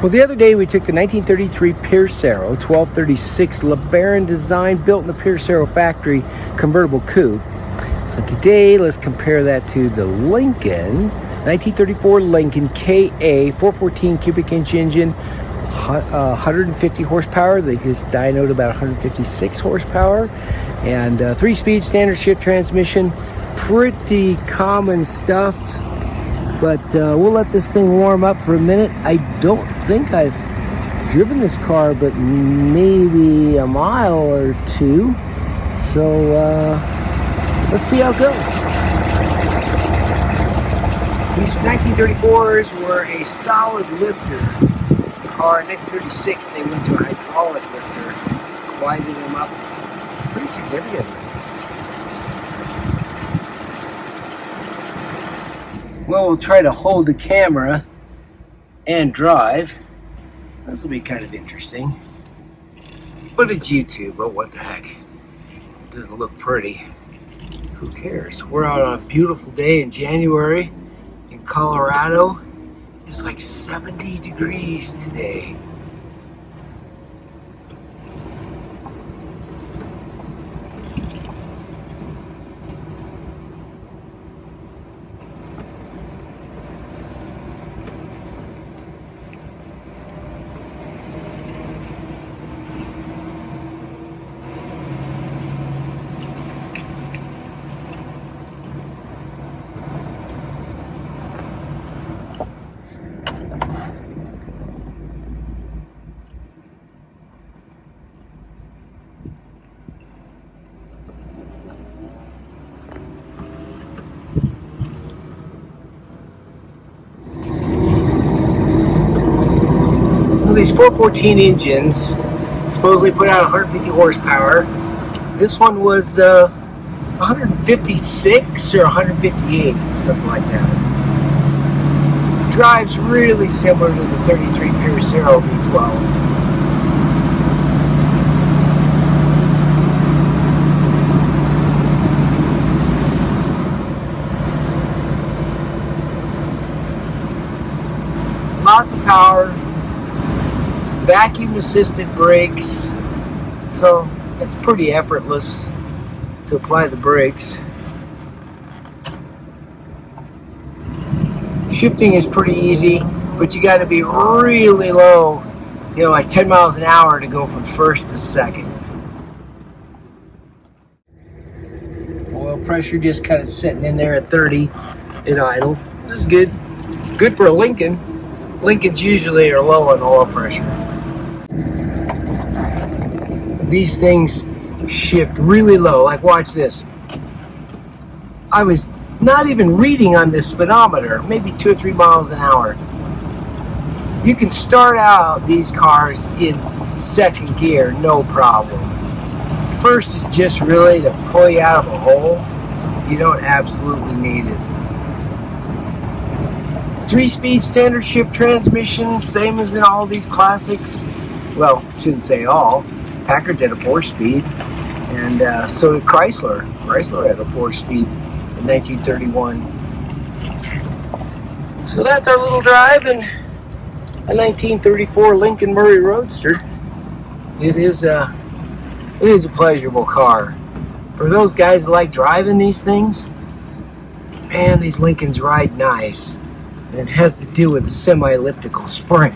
Well, the other day we took the 1933 Piercero 1236 LeBaron design, built in the Piercero factory, convertible coupe. So today let's compare that to the Lincoln 1934 Lincoln KA 414 cubic inch engine, 150 horsepower. This dynoed about 156 horsepower, and 3-speed standard shift transmission. Pretty common stuff. But we'll let this thing warm up for a minute. I don't think I've driven this car, but maybe a mile or two. So let's see how it goes. These 1934s were a solid lifter car. In 1936, they went to a hydraulic lifter, quieted them up pretty significantly. Well, we'll try to hold the camera and drive. This will be kind of interesting. But it's YouTube, but what the heck. It doesn't look pretty. Who cares? We're out on a beautiful day in January in Colorado. It's like 70 degrees today. These 414 engines supposedly put out 150 horsepower. This one was 156 or 158, something like that. Drives really similar to the 33 Piercero V12. Lots of power. Vacuum assisted brakes, so it's pretty effortless to apply the brakes. Shifting is pretty easy, but you got to be really low, like 10 miles an hour to go from first to second. Oil pressure just kind of sitting in there at 30 in idle. This is good. Good for a Lincoln. Lincolns usually are low on oil pressure. These things shift really low. Like, watch this. I was not even reading on this speedometer, maybe 2 or 3 miles an hour. You can start out these cars in second gear, no problem. First is just really to pull you out of a hole. You don't absolutely need it. 3-speed standard shift transmission, same as in all these classics. Well, shouldn't say all. Packard's had a 4-speed, and so did Chrysler. Chrysler had a 4-speed in 1931. So that's our little drive in a 1934 Lincoln Murray Roadster. It is a pleasurable car. For those guys that like driving these things, man, these Lincolns ride nice. And it has to do with the semi-elliptical spring.